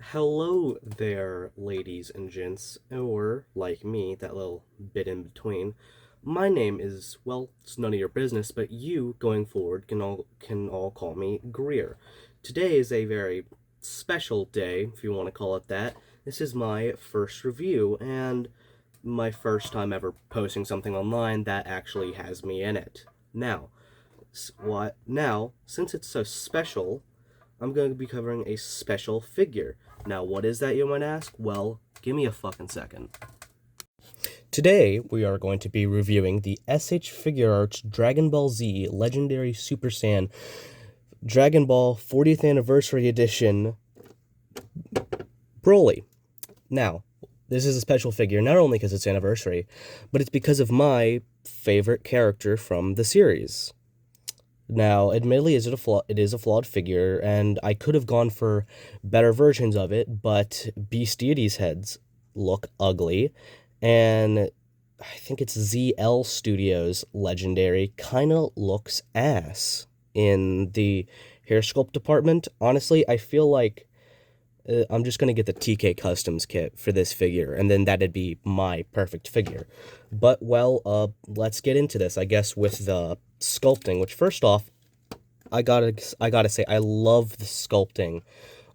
Hello there, ladies and gents, or like me, that little bit in between. My name is, well, it's none of your business, but you, going forward, can all call me Greer. Today is a very special day, if you want to call it that. This is my first review, and my first time ever posting something online that actually has me in it. Now, since it's so special, I'm going to be covering a special figure. Now, what is that, you might ask? Well, give me a fucking second. Today, we are going to be reviewing the Shfiguarts Dragon Ball Z Legendary Super Saiyan Dragon Ball 40th Anniversary Edition Broly. Now, this is a special figure not only because it's anniversary, but it's because of my favorite character from the series. Now, admittedly, it is a flawed figure, and I could have gone for better versions of it, but Beast Deity's heads look ugly, and I think it's ZL Studios Legendary kind of looks ass in the hair sculpt department. Honestly, I feel like I'm just going to get the TK Customs kit for this figure, and then that'd be my perfect figure. But, well, let's get into this, I guess, with the sculpting, which, first off, I gotta say, I love the sculpting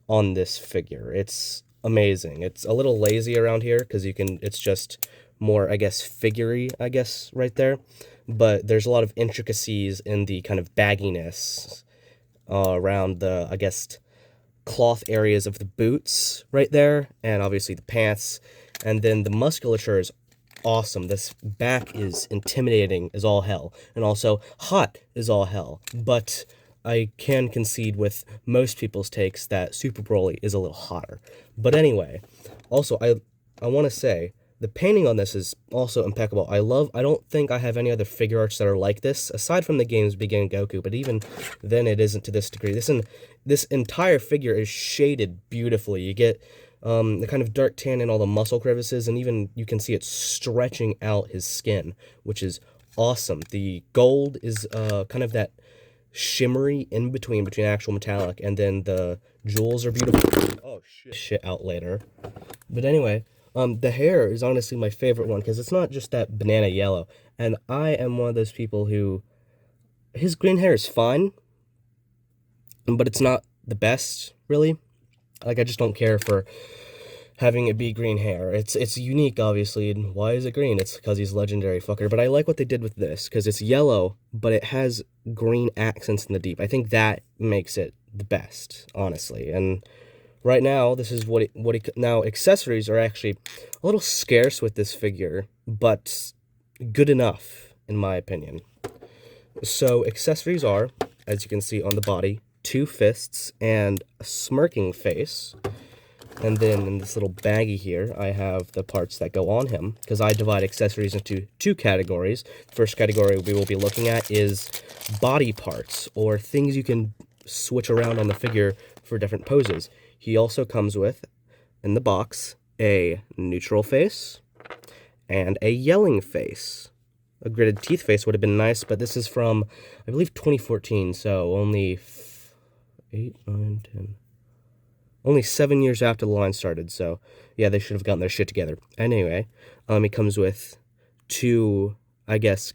on this figure. It's amazing. It's a little lazy around here, because it's just more, I guess, figure-y, I guess, right there. But there's a lot of intricacies in the kind of bagginess around the, I guess, cloth areas of the boots right there, and obviously the pants, and then the musculature is awesome. This back is intimidating as all hell, and also hot as all hell, but I can concede with most people's takes that Super Broly is a little hotter. But anyway, also I want to say the painting on this is also impeccable. I don't think I have any other figure arts that are like this, aside from the game's Beginning Goku, but even then it isn't to this degree. This entire figure is shaded beautifully. You get the kind of dark tan in all the muscle crevices, and even you can see it stretching out his skin, which is awesome. The gold is kind of that shimmery in between actual metallic, and then the jewels are beautiful. Oh shit out later. But anyway, the hair is honestly my favorite one, because it's not just that banana yellow, and I am one of those people who, his green hair is fine, but it's not the best, really. Like, I just don't care for having it be green hair. It's unique, obviously, and why is it green? It's because he's legendary, fucker. But I like what they did with this, because it's yellow, but it has green accents in the deep. I think that makes it the best, honestly. And right now, this is now accessories are actually a little scarce with this figure, but good enough, in my opinion. So accessories are, as you can see on the body, 2 fists and a smirking face. And then in this little baggie here, I have the parts that go on him, because I divide accessories into 2 categories. The first category we will be looking at is body parts, or things you can switch around on the figure for different poses. He also comes with, in the box, a neutral face and a yelling face. A gritted teeth face would have been nice, but this is from, I believe, 2014, so only 8, 9, 10... Only 7 years after the line started, so yeah, they should have gotten their shit together. Anyway, he comes with 2, I guess,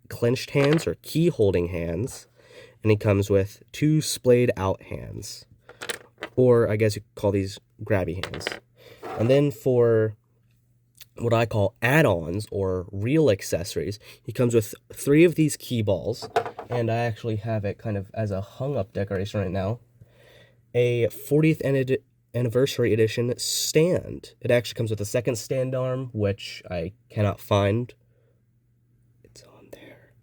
clenched hands or key-holding hands, and he comes with 2 splayed-out hands, or I guess you could call these grabby hands. And then for what I call add-ons, or real accessories, he comes with 3 of these key balls, and I actually have it kind of as a hung-up decoration right now. A 40th Anniversary Edition stand. It actually comes with a second stand arm, which I cannot find. It's on there.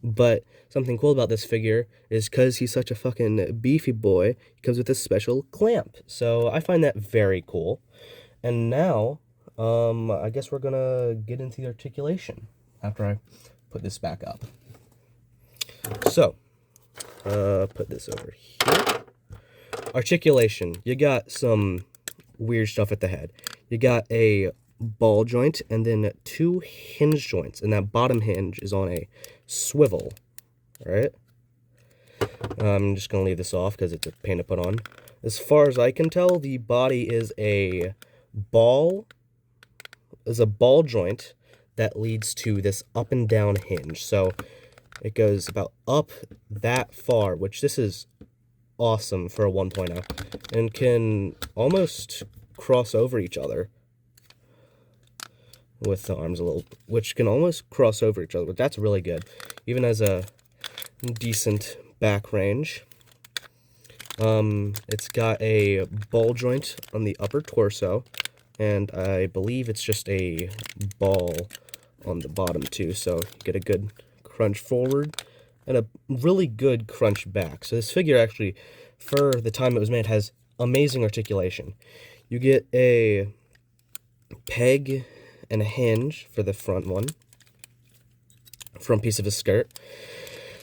But something cool about this figure is, because he's such a fucking beefy boy, he comes with a special clamp. So I find that very cool. And now, I guess we're gonna get into the articulation after I put this back up. So, put this over here. Articulation. You got some weird stuff at the head. You got a ball joint and then 2 hinge joints, and that bottom hinge is on a swivel. Alright? I'm just going to leave this off because it's a pain to put on. As far as I can tell, the body is a ball joint that leads to this up and down hinge. So it goes about up that far, which this is awesome for a 1.0, and can almost cross over each other with the arms a little, which can almost cross over each other, but that's really good. Even has a decent back range. It's got a ball joint on the upper torso, and I believe it's just a ball on the bottom too, so you get a good crunch forward and a really good crunch back. So this figure actually, for the time it was made, has amazing articulation. You get a peg and a hinge for the front piece of his skirt.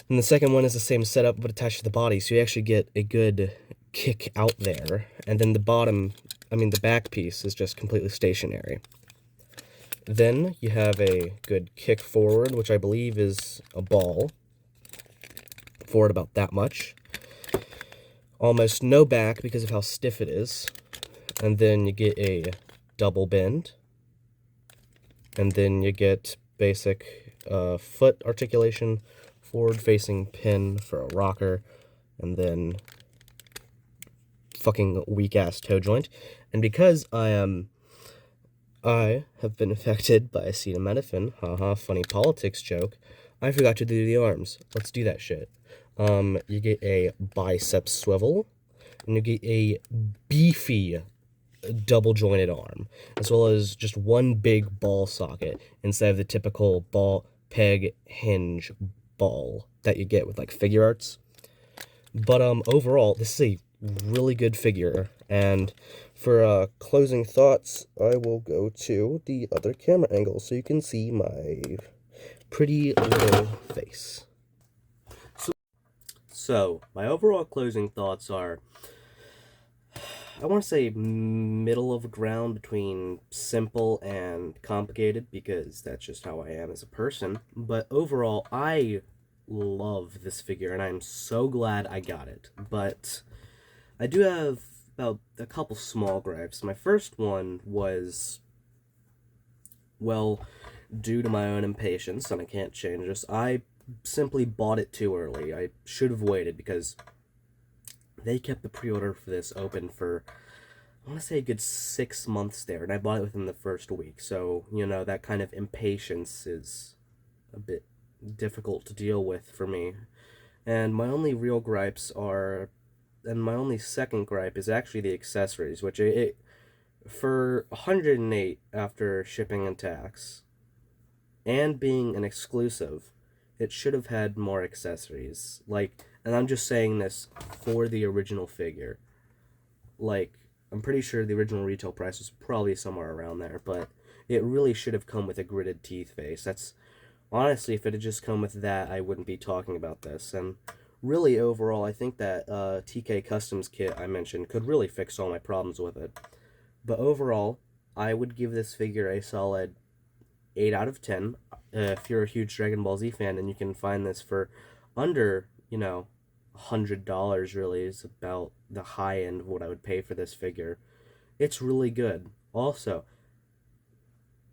And the second one is the same setup but attached to the body, so you actually get a good kick out there. And then the back piece is just completely stationary. Then you have a good kick forward, which I believe is a ball. Forward about that much. Almost no back because of how stiff it is. And then you get a double bend. And then you get basic foot articulation, forward-facing pin for a rocker, and then fucking weak-ass toe joint. And because I have been affected by acetaminophen, haha, funny politics joke, I forgot to do the arms. Let's do that shit. You get a bicep swivel, and you get a beefy double-jointed arm, as well as just one big ball socket instead of the typical ball, peg, hinge ball that you get with, like, Figuarts. But, overall, this is a really good figure, and for, closing thoughts, I will go to the other camera angle so you can see my pretty little face. So, my overall closing thoughts are, I want to say middle of the ground between simple and complicated, because that's just how I am as a person. But overall, I love this figure, and I'm so glad I got it. But I do have about a couple small gripes. My first one was, well, due to my own impatience, and I can't change this, I simply bought it too early. I should have waited, because they kept the pre-order for this open for, I want to say, a good 6 months there, and I bought it within the first week. So, that kind of impatience is a bit difficult to deal with for me. And my only real gripes are, and my only second gripe is actually the accessories, which for $108 after shipping and tax, and being an exclusive, it should have had more accessories. And I'm just saying this for the original figure. I'm pretty sure the original retail price was probably somewhere around there, but it really should have come with a gritted teeth face. That's, honestly, if it had just come with that, I wouldn't be talking about this. And really, overall, I think that TK Customs kit I mentioned could really fix all my problems with it. But overall, I would give this figure a solid 8 out of 10. If you're a huge Dragon Ball Z fan, and you can find this for under, $100, really is about the high end of what I would pay for this figure. It's really good. Also,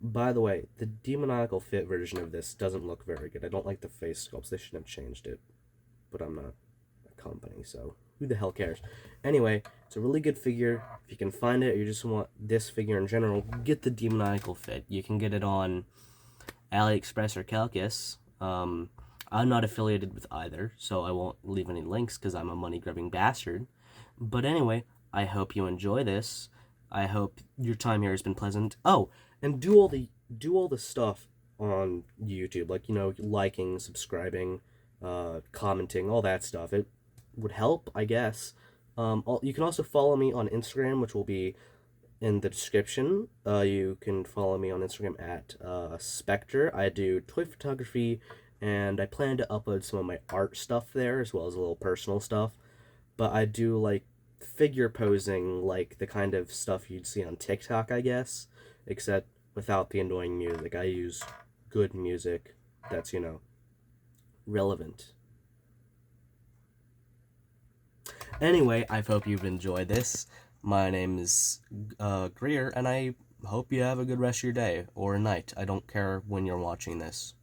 by the way, the demoniacal fit version of this doesn't look very good. I don't like the face sculpts. They shouldn't have changed it. But I'm not a company, so who the hell cares? Anyway, it's a really good figure. If you can find it, or you just want this figure in general, get the demoniacal fit. You can get it on AliExpress or Calcus. I'm not affiliated with either, so I won't leave any links because I'm a money-grubbing bastard. But anyway, I hope you enjoy this. I hope your time here has been pleasant. Oh, and do all the stuff on YouTube, liking, subscribing, commenting, all that stuff. It would help, I guess. You can also follow me on Instagram, which will be in the description. You can follow me on Instagram at Spectre. I do toy photography, and I plan to upload some of my art stuff there, as well as a little personal stuff. But I do, figure posing, the kind of stuff you'd see on TikTok, I guess, except without the annoying music. I use good music that's, relevant. Anyway, I hope you've enjoyed this. My name is Greer, and I hope you have a good rest of your day or night. I don't care when you're watching this.